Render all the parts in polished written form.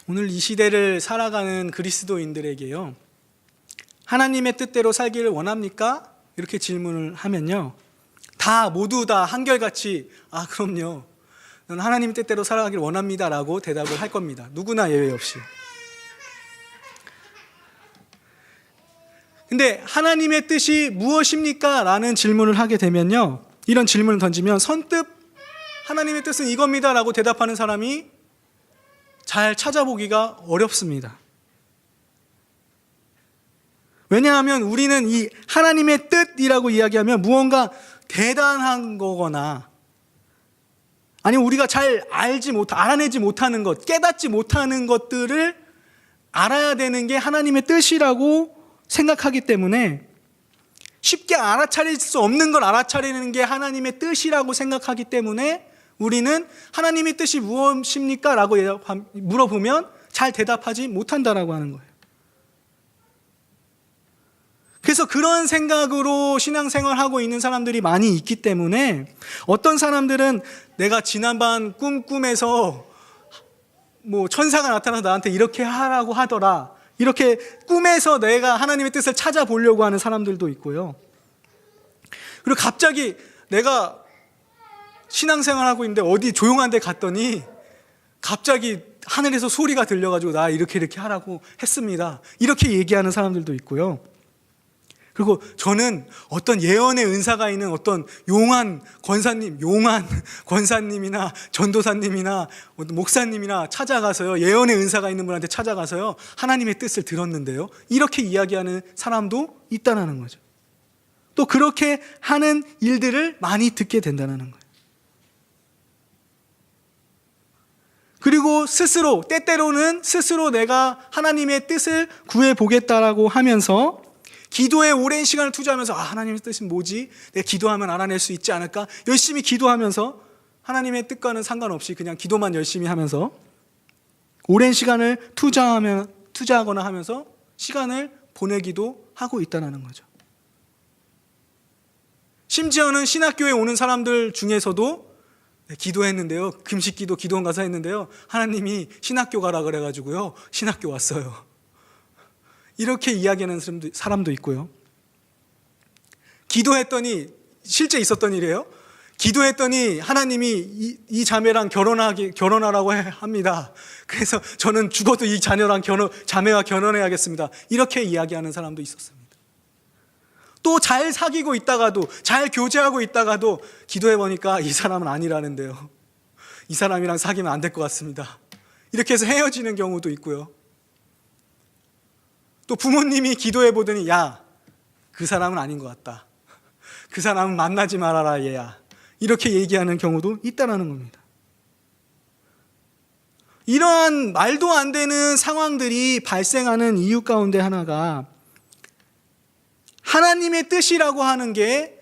오늘 이 시대를 살아가는 그리스도인들에게요, 하나님의 뜻대로 살기를 원합니까? 이렇게 질문을 하면요, 모두 다 한결같이 그럼요, 난 하나님의 뜻대로 살아가기를 원합니다 라고 대답을 할 겁니다. 누구나 예외 없이. 근데 하나님의 뜻이 무엇입니까? 라는 질문을 하게 되면요, 이런 질문을 던지면 선뜻 하나님의 뜻은 이겁니다 라고 대답하는 사람이 잘 찾아보기가 어렵습니다. 왜냐하면 우리는 이 하나님의 뜻이라고 이야기하면 무언가 대단한 거거나 아니면 우리가 잘 알아내지 못하는 것, 깨닫지 못하는 것들을 알아야 되는 게 하나님의 뜻이라고 생각하기 때문에 쉽게 알아차릴 수 없는 걸 알아차리는 게 하나님의 뜻이라고 생각하기 때문에 우리는 하나님의 뜻이 무엇입니까? 라고 물어보면 잘 대답하지 못한다라고 하는 거예요. 그래서 그런 생각으로 신앙생활하고 있는 사람들이 많이 있기 때문에 어떤 사람들은 내가 지난밤 꿈에서 천사가 나타나서 나한테 이렇게 하라고 하더라, 이렇게 꿈에서 내가 하나님의 뜻을 찾아보려고 하는 사람들도 있고요. 그리고 갑자기 내가 신앙생활하고 있는데 어디 조용한 데 갔더니 갑자기 하늘에서 소리가 들려가지고 나 이렇게 하라고 했습니다, 이렇게 얘기하는 사람들도 있고요. 그리고 저는 어떤 예언의 은사가 있는 어떤 용한 권사님이나 전도사님이나 목사님이나 찾아가서요, 예언의 은사가 있는 분한테 찾아가서요, 하나님의 뜻을 들었는데요, 이렇게 이야기하는 사람도 있다는 거죠. 또 그렇게 하는 일들을 많이 듣게 된다는 거예요. 그리고 때때로는 스스로 내가 하나님의 뜻을 구해보겠다라고 하면서 기도에 오랜 시간을 투자하면서 하나님의 뜻은 뭐지? 내가 기도하면 알아낼 수 있지 않을까? 열심히 기도하면서 하나님의 뜻과는 상관없이 그냥 기도만 열심히 하면서 오랜 시간을 투자하거나 하면서 시간을 보내기도 하고 있다는 거죠. 심지어는 신학교에 오는 사람들 중에서도 기도했는데요, 금식기도 기도원 가서 했는데요, 하나님이 신학교 가라 그래가지고요, 신학교 왔어요, 이렇게 이야기하는 사람도 있고요. 기도했더니, 실제 있었던 일이에요, 기도했더니 하나님이 이 자매랑 결혼하라고 합니다. 그래서 저는 죽어도 이 자매와 결혼해야겠습니다, 이렇게 이야기하는 사람도 있었습니다. 또 잘 사귀고 있다가도, 잘 교제하고 있다가도 기도해보니까 이 사람은 아니라는데요, 이 사람이랑 사귀면 안 될 것 같습니다, 이렇게 해서 헤어지는 경우도 있고요. 또 부모님이 기도해보더니 그 사람은 아닌 것 같다, 그 사람은 만나지 말아라 얘야, 이렇게 얘기하는 경우도 있다는 겁니다. 이러한 말도 안 되는 상황들이 발생하는 이유 가운데 하나가 하나님의 뜻이라고 하는 게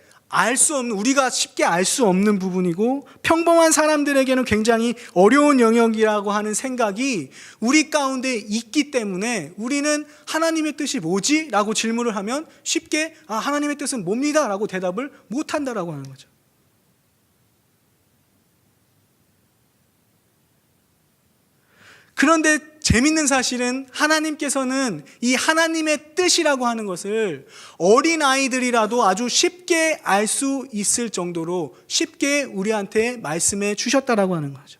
우리가 쉽게 알 수 없는 부분이고 평범한 사람들에게는 굉장히 어려운 영역이라고 하는 생각이 우리 가운데 있기 때문에 우리는 하나님의 뜻이 뭐지? 라고 질문을 하면 쉽게 하나님의 뜻은 뭡니다 라고 대답을 못한다라고 하는 거죠. 그런데 재밌는 사실은 하나님께서는 이 하나님의 뜻이라고 하는 것을 어린아이들이라도 아주 쉽게 알 수 있을 정도로 쉽게 우리한테 말씀해 주셨다라고 하는 거죠.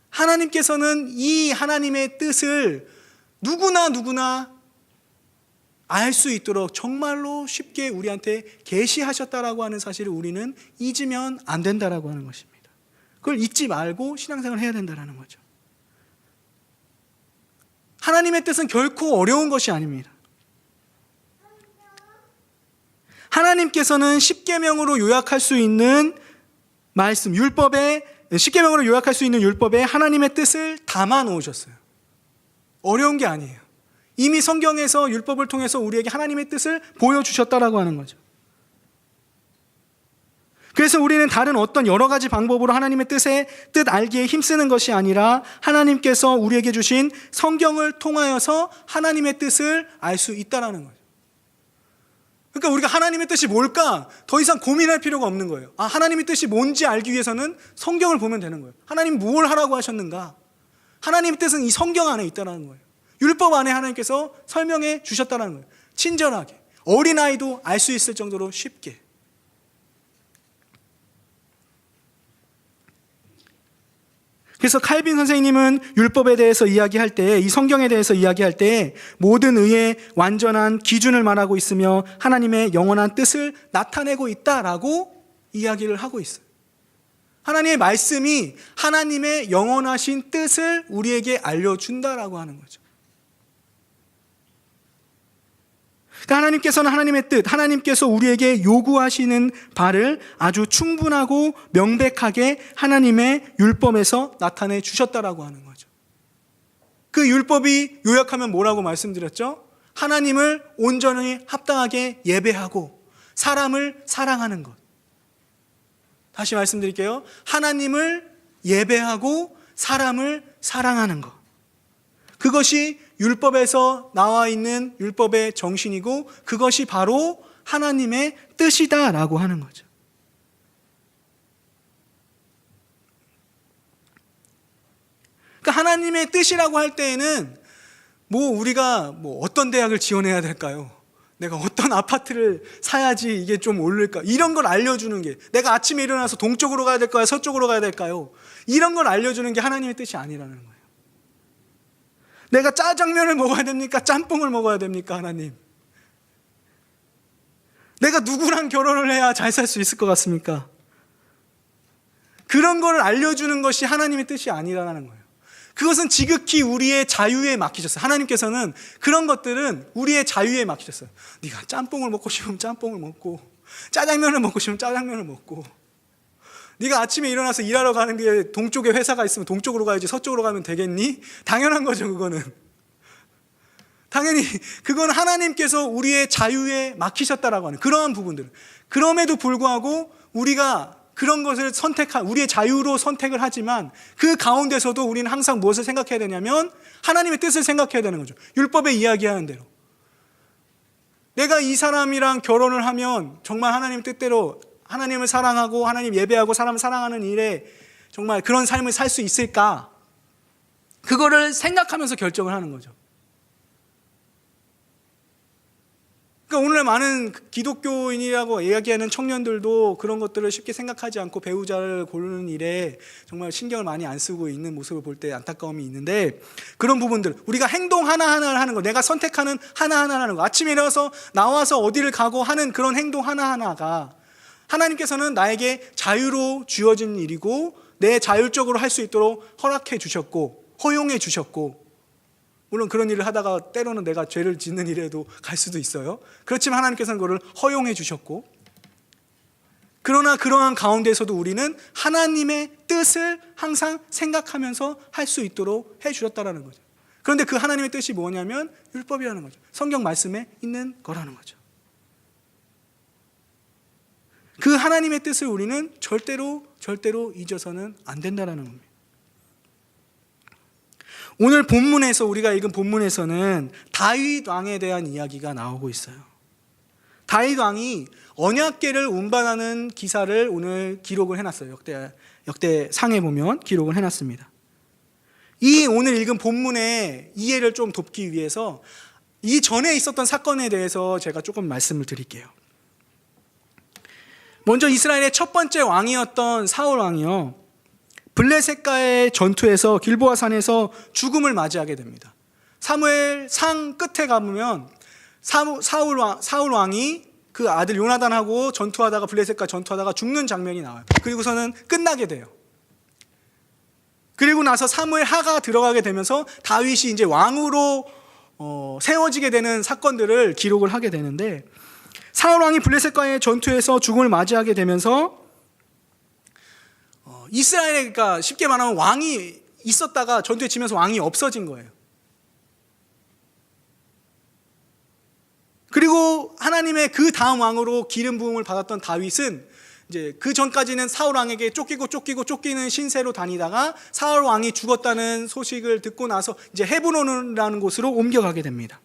하나님께서는 이 하나님의 뜻을 누구나 알 수 있도록 정말로 쉽게 우리한테 계시하셨다라고 하는 사실을 우리는 잊으면 안 된다라고 하는 것입니다. 그걸 잊지 말고 신앙생활을 해야 된다는 거죠. 하나님의 뜻은 결코 어려운 것이 아닙니다. 하나님께서는 십계명으로 요약할 수 있는 말씀, 십계명으로 요약할 수 있는 율법에 하나님의 뜻을 담아 놓으셨어요. 어려운 게 아니에요. 이미 성경에서 율법을 통해서 우리에게 하나님의 뜻을 보여주셨다라고 하는 거죠. 그래서 우리는 다른 어떤 여러 가지 방법으로 하나님의 뜻 알기에 힘쓰는 것이 아니라 하나님께서 우리에게 주신 성경을 통하여서 하나님의 뜻을 알 수 있다는 거죠. 그러니까 우리가 하나님의 뜻이 뭘까 더 이상 고민할 필요가 없는 거예요. 하나님의 뜻이 뭔지 알기 위해서는 성경을 보면 되는 거예요. 하나님 뭘 하라고 하셨는가? 하나님의 뜻은 이 성경 안에 있다는 거예요. 율법 안에 하나님께서 설명해 주셨다는 거예요. 친절하게, 어린아이도 알 수 있을 정도로 쉽게. 그래서 칼빈 선생님은 율법에 대해서 이야기할 때, 이 성경에 대해서 이야기할 때 모든 의의 완전한 기준을 말하고 있으며 하나님의 영원한 뜻을 나타내고 있다라고 이야기를 하고 있어요. 하나님의 말씀이 하나님의 영원하신 뜻을 우리에게 알려준다라고 하는 거죠. 그러니까 하나님께서는 하나님의 뜻, 하나님께서 우리에게 요구하시는 바를 아주 충분하고 명백하게 하나님의 율법에서 나타내 주셨다라고 하는 거죠. 그 율법이 요약하면 뭐라고 말씀드렸죠? 하나님을 온전히 합당하게 예배하고 사람을 사랑하는 것. 다시 말씀드릴게요. 하나님을 예배하고 사람을 사랑하는 것. 그것이 율법에서 나와 있는 율법의 정신이고 그것이 바로 하나님의 뜻이다라고 하는 거죠. 그러니까 하나님의 뜻이라고 할 때에는 우리가 어떤 대학을 지원해야 될까요? 내가 어떤 아파트를 사야지 이게 좀 오를까? 이런 걸 알려주는 게, 내가 아침에 일어나서 동쪽으로 가야 될까요? 서쪽으로 가야 될까요? 이런 걸 알려주는 게 하나님의 뜻이 아니라는 거예요. 내가 짜장면을 먹어야 됩니까? 짬뽕을 먹어야 됩니까? 하나님. 내가 누구랑 결혼을 해야 잘 살 수 있을 것 같습니까? 그런 걸 알려주는 것이 하나님의 뜻이 아니라는 거예요. 그것은 지극히 우리의 자유에 맡기셨어요. 하나님께서는 그런 것들은 우리의 자유에 맡기셨어요. 네가 짬뽕을 먹고 싶으면 짬뽕을 먹고, 짜장면을 먹고 싶으면 짜장면을 먹고, 네가 아침에 일어나서 일하러 가는 게 동쪽에 회사가 있으면 동쪽으로 가야지 서쪽으로 가면 되겠니? 당연한 거죠. 그거는 당연히 그건 하나님께서 우리의 자유에 맡기셨다라고 하는 그러한 부분들. 그럼에도 불구하고 우리가 그런 것을 우리의 자유로 선택을 하지만 그 가운데서도 우리는 항상 무엇을 생각해야 되냐면 하나님의 뜻을 생각해야 되는 거죠. 율법에 이야기하는 대로 내가 이 사람이랑 결혼을 하면 정말 하나님 뜻대로 하나님을 사랑하고 하나님 예배하고 사람을 사랑하는 일에 정말 그런 삶을 살 수 있을까? 그거를 생각하면서 결정을 하는 거죠. 그러니까 오늘 많은 기독교인이라고 이야기하는 청년들도 그런 것들을 쉽게 생각하지 않고 배우자를 고르는 일에 정말 신경을 많이 안 쓰고 있는 모습을 볼 때 안타까움이 있는데, 그런 부분들, 우리가 행동 하나하나를 하는 거, 내가 선택하는 하나하나를 하는 거, 아침에 일어나서 나와서 어디를 가고 하는 그런 행동 하나하나가 하나님께서는 나에게 자유로 주어진 일이고 내 자율적으로 할 수 있도록 허락해 주셨고 허용해 주셨고, 물론 그런 일을 하다가 때로는 내가 죄를 짓는 일에도 갈 수도 있어요. 그렇지만 하나님께서는 그걸 허용해 주셨고, 그러나 그러한 가운데서도 우리는 하나님의 뜻을 항상 생각하면서 할 수 있도록 해 주셨다는 거죠. 그런데 그 하나님의 뜻이 뭐냐면 율법이라는 거죠. 성경 말씀에 있는 거라는 거죠. 그 하나님의 뜻을 우리는 절대로 잊어서는 안 된다는 겁니다. 오늘 본문에서, 우리가 읽은 본문에서는 다윗 왕에 대한 이야기가 나오고 있어요. 다윗 왕이 언약궤를 운반하는 기사를 오늘 기록을 해놨어요. 역대상에 보면 기록을 해놨습니다. 이 오늘 읽은 본문의 이해를 좀 돕기 위해서 이 전에 있었던 사건에 대해서 제가 조금 말씀을 드릴게요. 먼저 이스라엘의 첫 번째 왕이었던 사울 왕이요, 블레셋과의 전투에서 길보아 산에서 죽음을 맞이하게 됩니다. 사무엘 상 끝에 가보면 사울 왕이 그 아들 요나단하고 전투하다가 블레셋과 전투하다가 죽는 장면이 나와요. 그리고서는 끝나게 돼요. 그리고 나서 사무엘 하가 들어가게 되면서 다윗이 이제 왕으로 세워지게 되는 사건들을 기록을 하게 되는데, 사울 왕이 블레셋과의 전투에서 죽음을 맞이하게 되면서 이스라엘에, 그러니까 쉽게 말하면 왕이 있었다가 전투에 지면서 왕이 없어진 거예요. 그리고 하나님의 그 다음 왕으로 기름 부음을 받았던 다윗은 이제 그 전까지는 사울 왕에게 쫓기는 신세로 다니다가 사울 왕이 죽었다는 소식을 듣고 나서 이제 헤브론이라는 곳으로 옮겨가게 됩니다.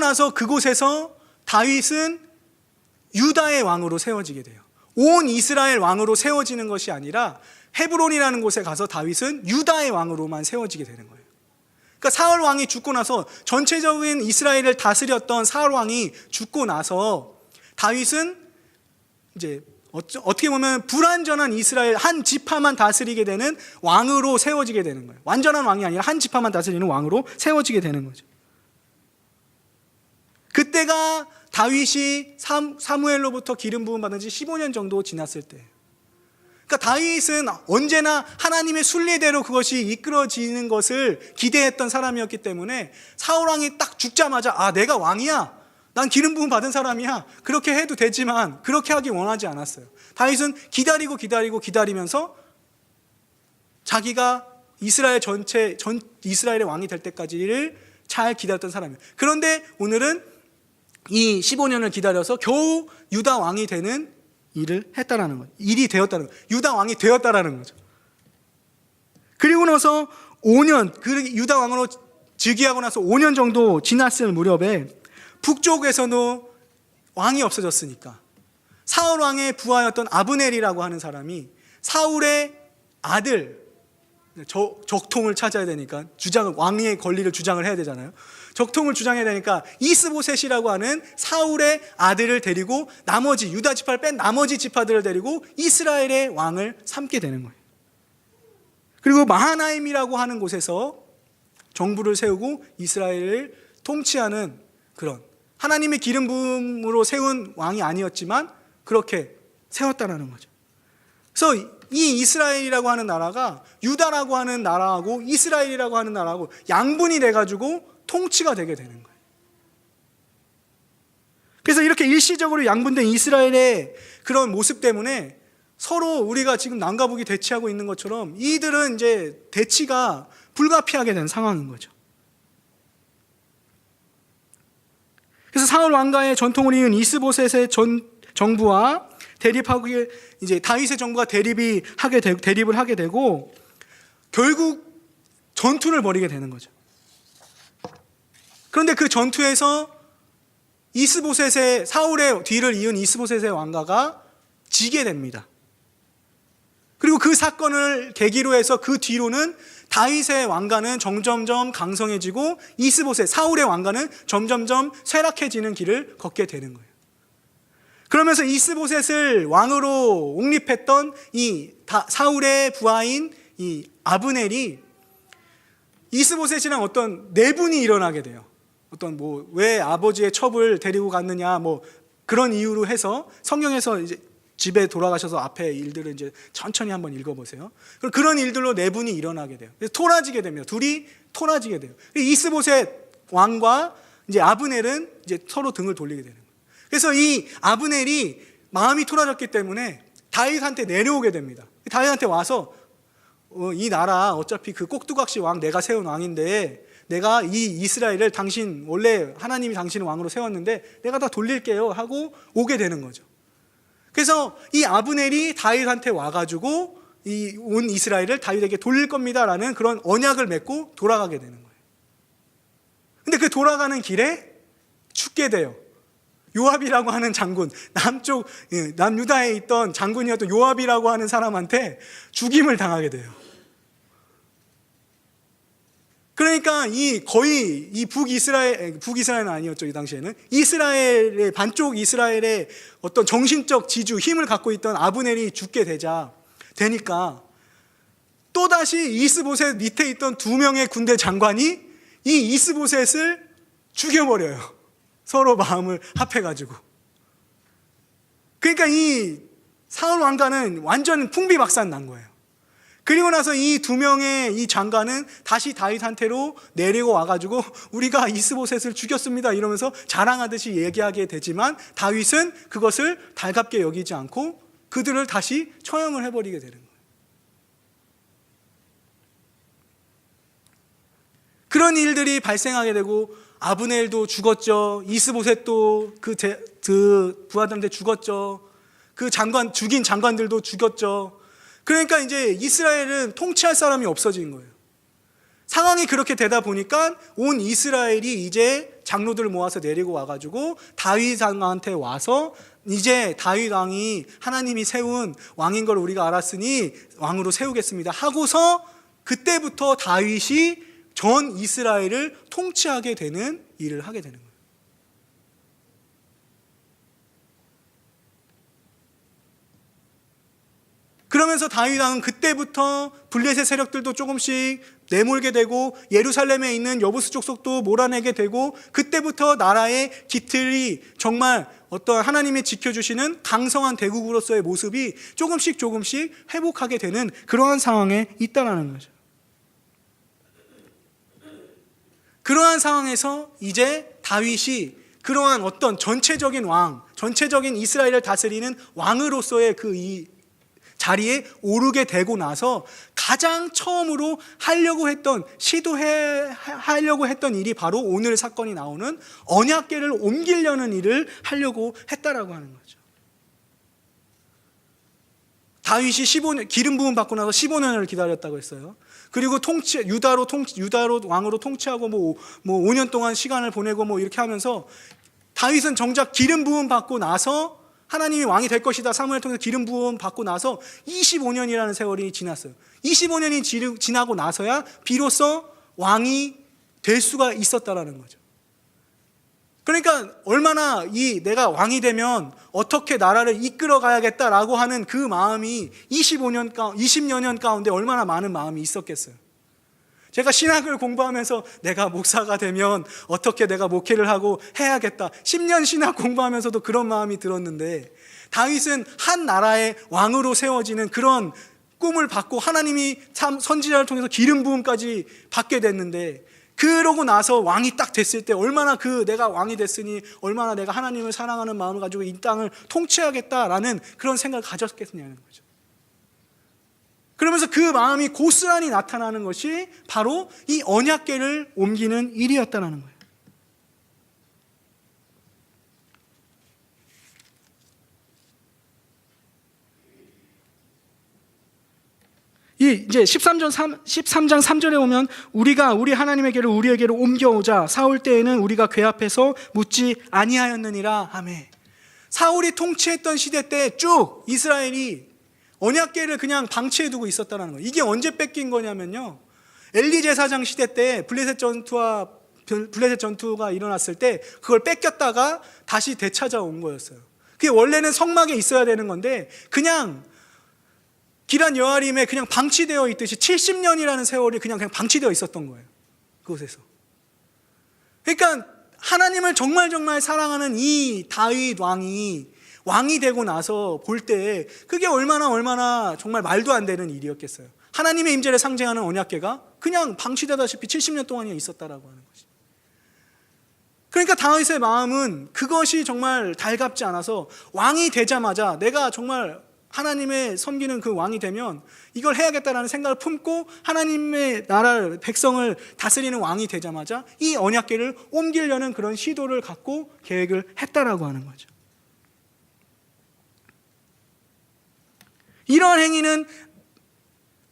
나서 그곳에서 다윗은 유다의 왕으로 세워지게 돼요. 온 이스라엘 왕으로 세워지는 것이 아니라 헤브론이라는 곳에 가서 다윗은 유다의 왕으로만 세워지게 되는 거예요. 그러니까 사울 왕이 죽고 나서, 전체적인 이스라엘을 다스렸던 사울 왕이 죽고 나서 다윗은 이제 어떻게 보면 불완전한 이스라엘 한 지파만 다스리게 되는 왕으로 세워지게 되는 거예요. 완전한 왕이 아니라 한 지파만 다스리는 왕으로 세워지게 되는 거죠. 그때가 다윗이 사무엘로부터 기름 부음 받은 지 15년 정도 지났을 때예요. 그러니까 다윗은 언제나 하나님의 순리대로 그것이 이끌어지는 것을 기대했던 사람이었기 때문에 사울 왕이 딱 죽자마자 내가 왕이야, 난 기름 부음 받은 사람이야, 그렇게 해도 되지만 그렇게 하기 원하지 않았어요. 다윗은 기다리면서 자기가 이스라엘 이스라엘의 왕이 될 때까지를 잘 기다렸던 사람이에요. 그런데 오늘은 이 15년을 기다려서 겨우 유다 왕이 되는 일이 되었다는 거예요. 유다 왕이 되었다라는 거죠. 그리고 나서 5년, 유다 왕으로 즉위하고 나서 5년 정도 지났을 무렵에 북쪽에서도 왕이 없어졌으니까 사울 왕의 부하였던 아브넬이라고 하는 사람이 사울의 아들, 적통을 찾아야 되니까 왕의 권리를 주장을 해야 되잖아요. 적통을 주장해야 되니까 이스보셋이라고 하는 사울의 아들을 데리고 나머지 유다 지파를 뺀 나머지 지파들을 데리고 이스라엘의 왕을 삼게 되는 거예요. 그리고 마하나임이라고 하는 곳에서 정부를 세우고 이스라엘을 통치하는 그런, 하나님의 기름 부음으로 세운 왕이 아니었지만 그렇게 세웠다라는 거죠. 그래서 이 이스라엘이라고 하는 나라가 유다라고 하는 나라하고 이스라엘이라고 하는 나라하고 양분이 돼가지고 통치가 되게 되는 거예요. 그래서 이렇게 일시적으로 양분된 이스라엘의 그런 모습 때문에 서로 우리가 지금 남과 북이 대치하고 있는 것처럼 이들은 이제 대치가 불가피하게 된 상황인 거죠. 그래서 사울 왕가의 전통을 이은 이스보셋의 정부와 대립하고, 이제 다윗의 정부가 대립을 하게 되고 결국 전투를 벌이게 되는 거죠. 그런데 그 전투에서 사울의 뒤를 이은 이스보셋의 왕가가 지게 됩니다. 그리고 그 사건을 계기로 해서 그 뒤로는 다윗의 왕가는 점점점 강성해지고 사울의 왕가는 점점점 쇠락해지는 길을 걷게 되는 거예요. 그러면서 이스보셋을 왕으로 옹립했던 사울의 부하인 이 아브넬이 이스보셋이랑 어떤 내분이 일어나게 돼요. 왜 아버지의 첩을 데리고 갔느냐, 그런 이유로 해서 성경에서 이제 집에 돌아가셔서 앞에 일들을 이제 천천히 한번 읽어보세요. 그런 일들로 내분이 일어나게 돼요. 그래서 토라지게 됩니다. 둘이 토라지게 돼요. 이스보셋 왕과 이제 아브넬은 이제 서로 등을 돌리게 되는 거예요. 그래서 이 아브넬이 마음이 토라졌기 때문에 다윗한테 내려오게 됩니다. 다윗한테 와서 이 나라 어차피 그 꼭두각시 왕 내가 세운 왕인데 내가 이 이스라엘을 원래 하나님이 당신을 왕으로 세웠는데 내가 다 돌릴게요 하고 오게 되는 거죠. 그래서 이 아브넬이 다윗한테 와가지고 온 이스라엘을 다윗에게 돌릴 겁니다라는 그런 언약을 맺고 돌아가게 되는 거예요. 근데 그 돌아가는 길에 죽게 돼요. 요압이라고 하는 장군, 남유다에 있던 장군이었던 요압이라고 하는 사람한테 죽임을 당하게 돼요. 그러니까 거의 북이스라엘은 아니었죠. 이 당시에는 반쪽 이스라엘의 어떤 정신적 지주, 힘을 갖고 있던 아브넬이 죽게 되니까 또다시 이스보셋 밑에 있던 2명의 군대 장관이 이 이스보셋을 죽여버려요. 서로 마음을 합해가지고. 그러니까 이 사울 왕가는 완전 풍비박산 난 거예요. 그리고 나서 이 2명의 이 장관은 다시 다윗한테로 내리고 와가지고 우리가 이스보셋을 죽였습니다 이러면서 자랑하듯이 얘기하게 되지만 다윗은 그것을 달갑게 여기지 않고 그들을 다시 처형을 해버리게 되는 거예요. 그런 일들이 발생하게 되고 아브넬도 죽었죠. 이스보셋도 그 부하들한테 죽었죠. 죽인 장관들도 죽였죠. 그러니까 이제 이스라엘은 통치할 사람이 없어진 거예요. 상황이 그렇게 되다 보니까 온 이스라엘이 이제 장로들을 모아서 내리고 와가지고 다윗 왕한테 와서 이제 다윗 왕이 하나님이 세운 왕인 걸 우리가 알았으니 왕으로 세우겠습니다 하고서 그때부터 다윗이 전 이스라엘을 통치하게 되는 일을 하게 되는 거예요. 그러면서 다윗 왕은 그때부터 블레셋 세력들도 조금씩 내몰게 되고 예루살렘에 있는 여부스 족속도 몰아내게 되고 그때부터 나라의 기틀이 정말 어떤 하나님이 지켜주시는 강성한 대국으로서의 모습이 조금씩 회복하게 되는 그러한 상황에 있다는 거죠. 그러한 상황에서 이제 다윗이 그러한 어떤 전체적인 왕, 전체적인 이스라엘을 다스리는 왕으로서의 그 이 자리에 오르게 되고 나서 가장 처음으로 시도하려고 했던 일이 바로 오늘 사건이 나오는 언약궤를 옮기려는 일을 하려고 했다라고 하는 거죠. 다윗이 기름 부음 받고 나서 15년을 기다렸다고 했어요. 그리고 유다로 왕으로 통치하고 뭐 5년 동안 시간을 보내고 이렇게 하면서 다윗은 정작 기름 부음 받고 나서 하나님이 왕이 될 것이다 사무엘을 통해서 기름 부음 받고 나서 25년이라는 세월이 지났어요. 25년이 지나고 나서야 비로소 왕이 될 수가 있었다라는 거죠. 그러니까 얼마나 내가 왕이 되면 어떻게 나라를 이끌어 가야겠다라고 하는 그 마음이 20여 년 가운데 얼마나 많은 마음이 있었겠어요. 제가 신학을 공부하면서 내가 목사가 되면 어떻게 내가 목회를 하고 해야겠다 10년 신학 공부하면서도 그런 마음이 들었는데 다윗은 한 나라의 왕으로 세워지는 그런 꿈을 받고 하나님이 참 선지자를 통해서 기름 부음까지 받게 됐는데 그러고 나서 왕이 딱 됐을 때 얼마나 내가 왕이 됐으니 얼마나 내가 하나님을 사랑하는 마음을 가지고 이 땅을 통치하겠다라는 그런 생각을 가졌겠냐는 거죠. 그러면서 그 마음이 고스란히 나타나는 것이 바로 이 언약궤를 옮기는 일이었다는 거예요. 이제 13장 3절에 오면 우리가 우리 하나님의 궤를 우리에게로 옮겨오자 사울 때에는 우리가 궤 앞에서 묻지 아니하였느니라. 아멘. 사울이 통치했던 시대 때 쭉 이스라엘이 언약궤를 그냥 방치해 두고 있었다는 거예요. 이게 언제 뺏긴 거냐면요, 엘리 제사장 시대 때 블레셋 전투가 일어났을 때 그걸 뺏겼다가 다시 되찾아온 거였어요. 그게 원래는 성막에 있어야 되는 건데 그냥 기란 여아림에 그냥 방치되어 있듯이 70년이라는 세월이 그냥 방치되어 있었던 거예요. 그곳에서. 그러니까 하나님을 정말 사랑하는 이 다윗 왕이 되고 나서 볼 때 그게 얼마나 정말 말도 안 되는 일이었겠어요. 하나님의 임재를 상징하는 언약궤가 그냥 방치되다시피 70년 동안이나 있었다라고 하는 것이. 그러니까 다윗의 마음은 그것이 정말 달갑지 않아서 왕이 되자마자 내가 정말 하나님의 섬기는 그 왕이 되면 이걸 해야겠다라는 생각을 품고 하나님의 나라를 백성을 다스리는 왕이 되자마자 이 언약궤를 옮기려는 그런 시도를 갖고 계획을 했다라고 하는 거죠. 이런 행위는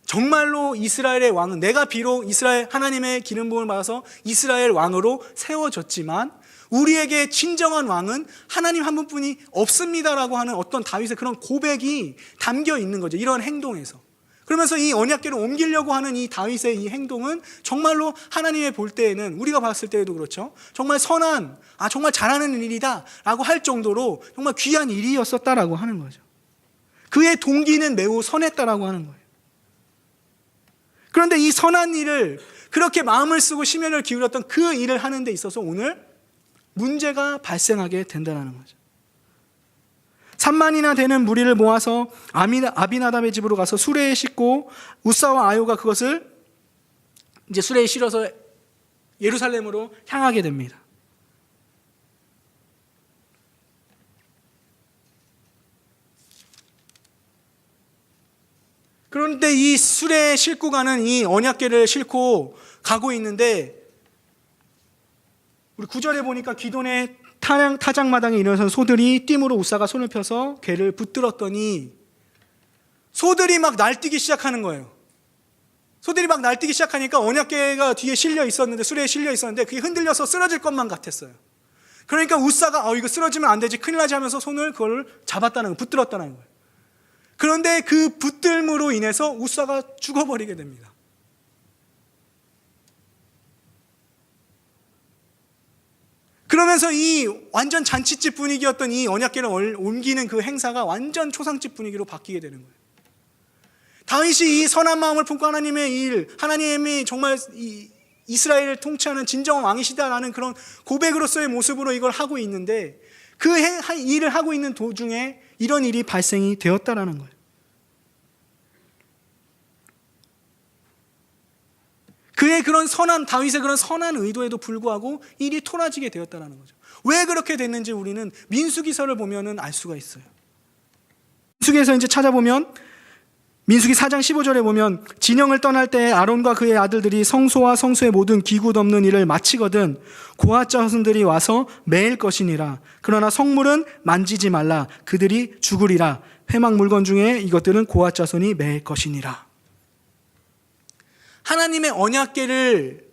정말로 이스라엘의 왕은 내가 비록 이스라엘 하나님의 기름 부음을 받아서 이스라엘 왕으로 세워졌지만 우리에게 진정한 왕은 하나님 한 분뿐이 없습니다라고 하는 어떤 다윗의 그런 고백이 담겨 있는 거죠. 이런 행동에서. 그러면서 이 언약궤를 옮기려고 하는 이 다윗의 이 행동은 정말로 하나님의 볼 때에는 우리가 봤을 때에도 그렇죠. 정말 선한, 정말 잘하는 일이다 라고 할 정도로 정말 귀한 일이었었다라고 하는 거죠. 그의 동기는 매우 선했다라고 하는 거예요. 그런데 이 선한 일을 그렇게 마음을 쓰고 심혈을 기울였던 그 일을 하는 데 있어서 오늘 문제가 발생하게 된다는 거죠. 3만이나 되는 무리를 모아서 아비나답의 집으로 가서 수레에 싣고 우사와 아요가 그것을 이제 수레에 실어서 예루살렘으로 향하게 됩니다. 그런데 이 수레에 싣고 가는 이 언약궤를 싣고 가고 있는데 우리 9절에 보니까 기돈의 타작마당에 일어선 소들이 띠무로 우사가 손을 펴서 궤를 붙들었더니 소들이 막 날뛰기 시작하는 거예요. 소들이 막 날뛰기 시작하니까 언약궤가 뒤에 실려 있었는데, 수레에 실려 있었는데 그게 흔들려서 쓰러질 것만 같았어요. 그러니까 웃사가 이거 쓰러지면 안 되지, 큰일 나지 하면서 손을 그걸 잡았다는 거예요. 붙들었다는 거예요. 그런데 그 붙들므로 인해서 웃사가 죽어버리게 됩니다. 그러면서 이 완전 잔치집 분위기였던 이 언약궤를 옮기는 그 행사가 완전 초상집 분위기로 바뀌게 되는 거예요. 다윗이 이 선한 마음을 품고 하나님의 일, 하나님이 정말 이스라엘을 통치하는 진정한 왕이시다라는 그런 고백으로서의 모습으로 이걸 하고 있는데, 그 일을 하고 있는 도중에 이런 일이 발생이 되었다라는 거예요. 그의 그런 다윗의 그런 선한 의도에도 불구하고 일이 토라지게 되었다라는 거죠. 왜 그렇게 됐는지 우리는 민수기서를 보면은 알 수가 있어요. 민수기에서 이제 찾아보면, 민수기 4장 15절에 보면, 진영을 떠날 때 아론과 그의 아들들이 성소와 성소의 모든 기구 덮는 일을 마치거든 고앗 자손들이 와서 매일 것이니라. 그러나 성물은 만지지 말라. 그들이 죽으리라. 회막 물건 중에 이것들은 고앗 자손이 매일 것이니라. 하나님의 언약궤를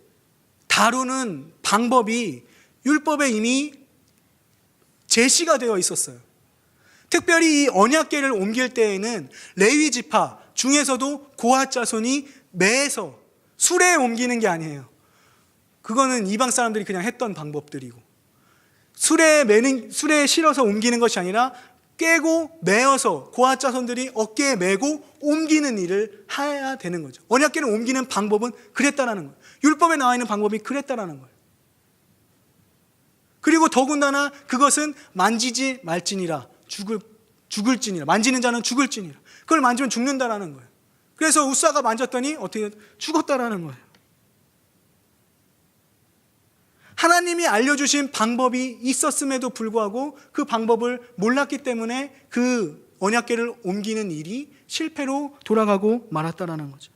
다루는 방법이 율법에 이미 제시가 되어 있었어요. 특별히 이 언약궤를 옮길 때에는 레위 지파 중에서도 고앗 자손이 매에서 수레에 옮기는 게 아니에요. 그거는 이방 사람들이 그냥 했던 방법들이고, 수레에 실어서 옮기는 것이 아니라 꿰고 메어서 고앗 자손들이 어깨에 메고 옮기는 일을 해야 되는 거죠. 언약궤를 옮기는 방법은 그랬다라는 거예요. 율법에 나와 있는 방법이 그랬다라는 거예요. 그리고 더군다나 그것은 만지지 말지니라. 죽을지니라. 만지는 자는 죽을지니라. 그걸 만지면 죽는다라는 거예요. 그래서 웃사가 만졌더니 어떻게 죽었다라는 거예요. 하나님이 알려주신 방법이 있었음에도 불구하고 그 방법을 몰랐기 때문에 그 언약궤를 옮기는 일이 실패로 돌아가고 말았다라는 거죠.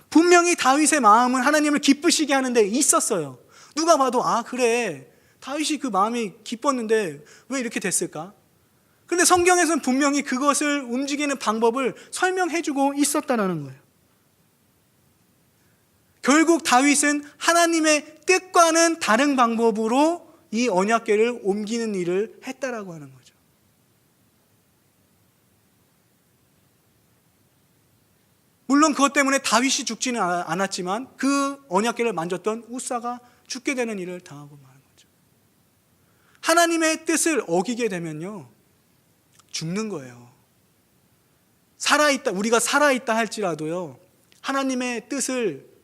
분명히 다윗의 마음은 하나님을 기쁘시게 하는 데 있었어요. 누가 봐도 그래, 다윗이 그 마음이 기뻤는데 왜 이렇게 됐을까? 그런데 성경에서는 분명히 그것을 움직이는 방법을 설명해주고 있었다라는 거예요. 결국 다윗은 하나님의 뜻과는 다른 방법으로 이 언약궤를 옮기는 일을 했다라고 하는 거죠. 물론 그것 때문에 다윗이 죽지는 않았지만 그 언약궤를 만졌던 웃사가 죽게 되는 일을 당하고 마는 거죠. 하나님의 뜻을 어기게 되면요, 죽는 거예요. 우리가 살아있다 할지라도요, 하나님의 뜻을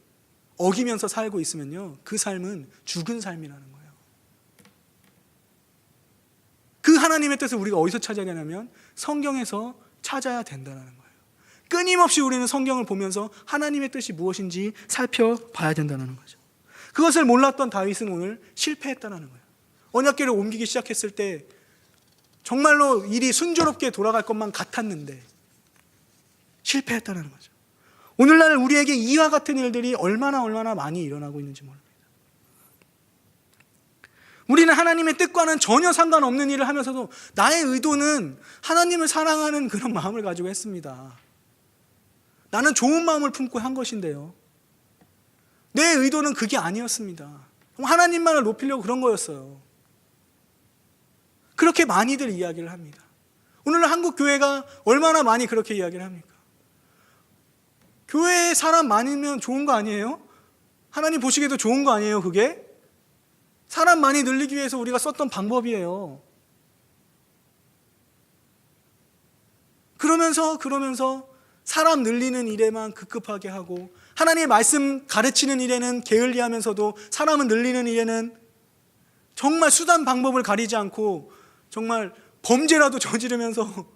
어기면서 살고 있으면요, 그 삶은 죽은 삶이라는 거예요. 그 하나님의 뜻을 우리가 어디서 찾아야 되냐면 성경에서 찾아야 된다는 거예요. 끊임없이 우리는 성경을 보면서 하나님의 뜻이 무엇인지 살펴봐야 된다는 거죠. 그것을 몰랐던 다윗은 오늘 실패했다는 거예요. 언약궤를 옮기기 시작했을 때 정말로 일이 순조롭게 돌아갈 것만 같았는데 실패했다는 거죠. 오늘날 우리에게 이와 같은 일들이 얼마나 많이 일어나고 있는지 모릅니다. 우리는 하나님의 뜻과는 전혀 상관없는 일을 하면서도 나의 의도는 하나님을 사랑하는 그런 마음을 가지고 했습니다. 나는 좋은 마음을 품고 한 것인데요, 내 의도는 그게 아니었습니다. 하나님만을 높이려고 그런 거였어요. 그렇게 많이들 이야기를 합니다. 오늘날 한국 교회가 얼마나 많이 그렇게 이야기를 합니까? 교회에 사람 많으면 좋은 거 아니에요? 하나님 보시기에도 좋은 거 아니에요, 그게? 사람 많이 늘리기 위해서 우리가 썼던 방법이에요. 그러면서 사람 늘리는 일에만 급급하게 하고, 하나님의 말씀 가르치는 일에는 게을리하면서도 사람을 늘리는 일에는 정말 수단 방법을 가리지 않고 정말 범죄라도 저지르면서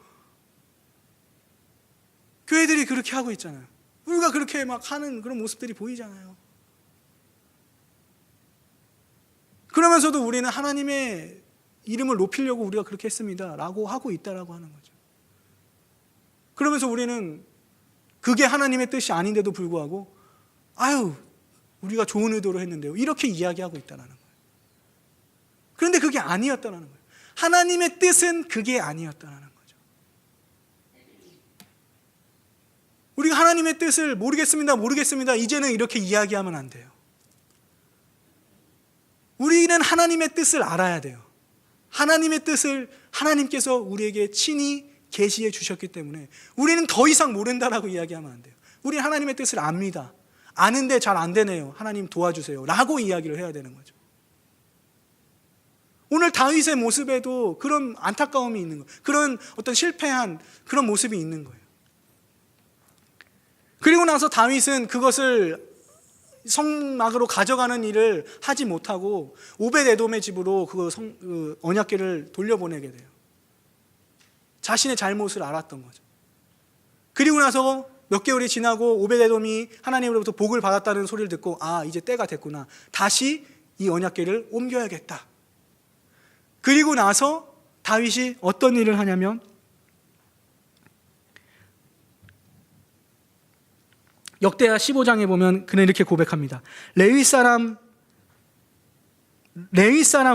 교회들이 그렇게 하고 있잖아요. 우리가 그렇게 막 하는 그런 모습들이 보이잖아요. 그러면서도 우리는 하나님의 이름을 높이려고 우리가 그렇게 했습니다 라고 하고 있다라고 하는 거죠. 그러면서 우리는 그게 하나님의 뜻이 아닌데도 불구하고 우리가 좋은 의도로 했는데요, 이렇게 이야기하고 있다는 거예요. 그런데 그게 아니었다는 거예요. 하나님의 뜻은 그게 아니었다는 거죠. 우리가 하나님의 뜻을 모르겠습니다 이제는 이렇게 이야기하면 안 돼요. 우리는 하나님의 뜻을 알아야 돼요. 하나님의 뜻을 하나님께서 우리에게 친히 계시해 주셨기 때문에 우리는 더 이상 모른다라고 이야기하면 안 돼요. 우리는 하나님의 뜻을 압니다. 아는데 잘 안 되네요. 하나님 도와주세요 라고 이야기를 해야 되는 거죠. 오늘 다윗의 모습에도 그런 안타까움이 있는 거예요. 그런 어떤 실패한 그런 모습이 있는 거예요. 그리고 나서 다윗은 그것을 성막으로 가져가는 일을 하지 못하고 오벳에돔의 집으로 그 언약궤를 돌려보내게 돼요. 자신의 잘못을 알았던 거죠. 그리고 나서 몇 개월이 지나고 오벳에돔이 하나님으로부터 복을 받았다는 소리를 듣고 이제 때가 됐구나. 다시 이 언약궤를 옮겨야겠다. 그리고 나서 다윗이 어떤 일을 하냐면 역대하 15장에 보면 그는 이렇게 고백합니다. 레위 사람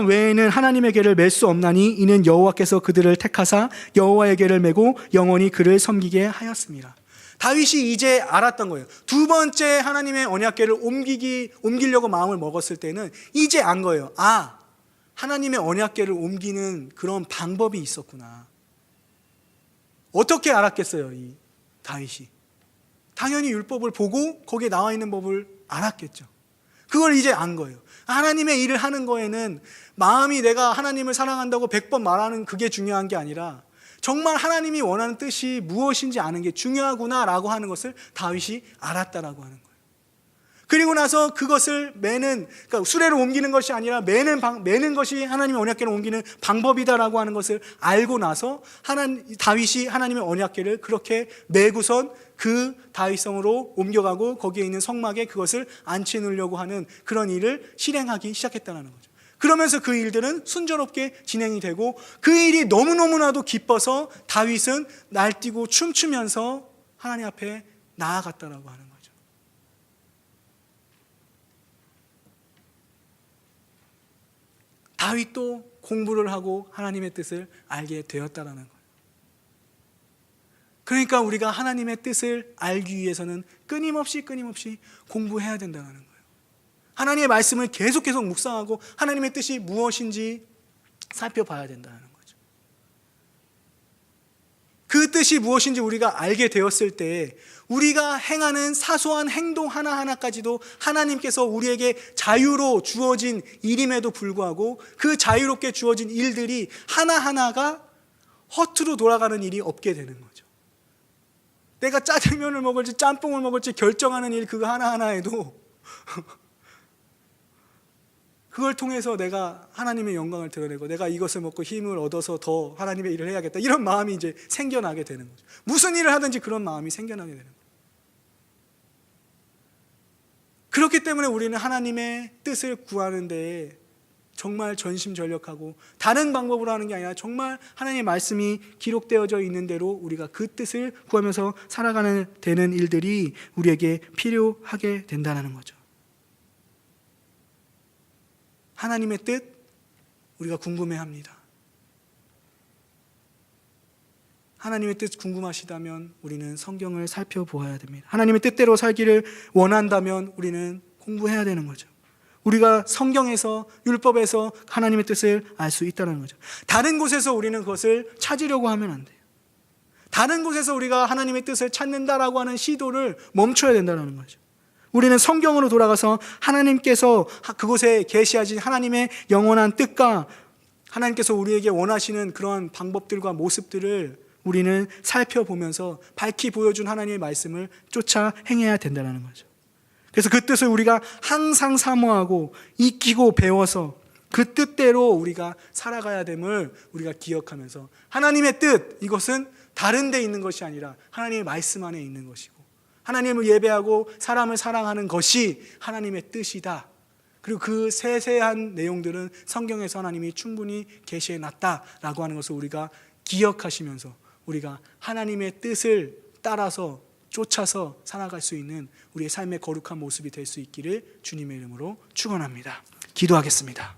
외에는 하나님의 궤를 맬 수 없나니 이는 여호와께서 그들을 택하사 여호와의 궤를 메고 영원히 그를 섬기게 하였습니다. 다윗이 이제 알았던 거예요. 두 번째 하나님의 언약궤를 옮기려고 마음을 먹었을 때는 이제 안 거예요. 하나님의 언약궤를 옮기는 그런 방법이 있었구나. 어떻게 알았겠어요, 이 다윗이? 당연히 율법을 보고 거기에 나와 있는 법을 알았겠죠. 그걸 이제 안 거예요. 하나님의 일을 하는 거에는 마음이 내가 하나님을 사랑한다고 100번 말하는 그게 중요한 게 아니라 정말 하나님이 원하는 뜻이 무엇인지 아는 게 중요하구나라고 하는 것을 다윗이 알았다라고 하는 거예요. 그리고 나서 그것을 그러니까 수레로 옮기는 것이 아니라 매는 것이 하나님의 언약궤를 옮기는 방법이다라고 하는 것을 알고 나서 다윗이 하나님의 언약궤를 그렇게 매고선 그 다윗성으로 옮겨가고 거기에 있는 성막에 그것을 안치 놓으려고 하는 그런 일을 실행하기 시작했다는 거죠. 그러면서 그 일들은 순조롭게 진행이 되고 그 일이 너무너무나도 기뻐서 다윗은 날뛰고 춤추면서 하나님 앞에 나아갔다라고 하는 거죠. 다윗도 공부를 하고 하나님의 뜻을 알게 되었다라는 거예요. 그러니까 우리가 하나님의 뜻을 알기 위해서는 끊임없이 공부해야 된다는 거예요. 하나님의 말씀을 계속 묵상하고 하나님의 뜻이 무엇인지 살펴봐야 된다는 거죠. 그 뜻이 무엇인지 우리가 알게 되었을 때 우리가 행하는 사소한 행동 하나하나까지도 하나님께서 우리에게 자유로 주어진 일임에도 불구하고 그 자유롭게 주어진 일들이 하나하나가 허투루 돌아가는 일이 없게 되는 거죠. 내가 짜장면을 먹을지 짬뽕을 먹을지 결정하는 일 그거 하나하나에도 그걸 통해서 내가 하나님의 영광을 드러내고 내가 이것을 먹고 힘을 얻어서 더 하나님의 일을 해야겠다 이런 마음이 이제 생겨나게 되는 거죠. 무슨 일을 하든지 그런 마음이 생겨나게 되는 거예요. 그렇기 때문에 우리는 하나님의 뜻을 구하는 데에 정말 전심전력하고 다른 방법으로 하는 게 아니라 정말 하나님의 말씀이 기록되어져 있는 대로 우리가 그 뜻을 구하면서 살아가는 되는 일들이 우리에게 필요하게 된다는 거죠. 하나님의 뜻 우리가 궁금해합니다. 하나님의 뜻 궁금하시다면 우리는 성경을 살펴보아야 됩니다. 하나님의 뜻대로 살기를 원한다면 우리는 공부해야 되는 거죠. 우리가 성경에서 율법에서 하나님의 뜻을 알 수 있다는 거죠. 다른 곳에서 우리는 그것을 찾으려고 하면 안 돼요. 다른 곳에서 우리가 하나님의 뜻을 찾는다라고 하는 시도를 멈춰야 된다는 거죠. 우리는 성경으로 돌아가서 하나님께서 그곳에 계시하신 하나님의 영원한 뜻과 하나님께서 우리에게 원하시는 그런 방법들과 모습들을 우리는 살펴보면서 밝히 보여준 하나님의 말씀을 쫓아 행해야 된다는 거죠. 그래서 그 뜻을 우리가 항상 사모하고 익히고 배워서 그 뜻대로 우리가 살아가야 됨을 우리가 기억하면서 하나님의 뜻, 이것은 다른 데 있는 것이 아니라 하나님의 말씀 안에 있는 것이고 하나님을 예배하고 사람을 사랑하는 것이 하나님의 뜻이다. 그리고 그 세세한 내용들은 성경에서 하나님이 충분히 계시해 놨다라고 하는 것을 우리가 기억하시면서 우리가 하나님의 뜻을 따라서 쫓아서 살아갈 수 있는 우리의 삶의 거룩한 모습이 될 수 있기를 주님의 이름으로 축원합니다. 기도하겠습니다.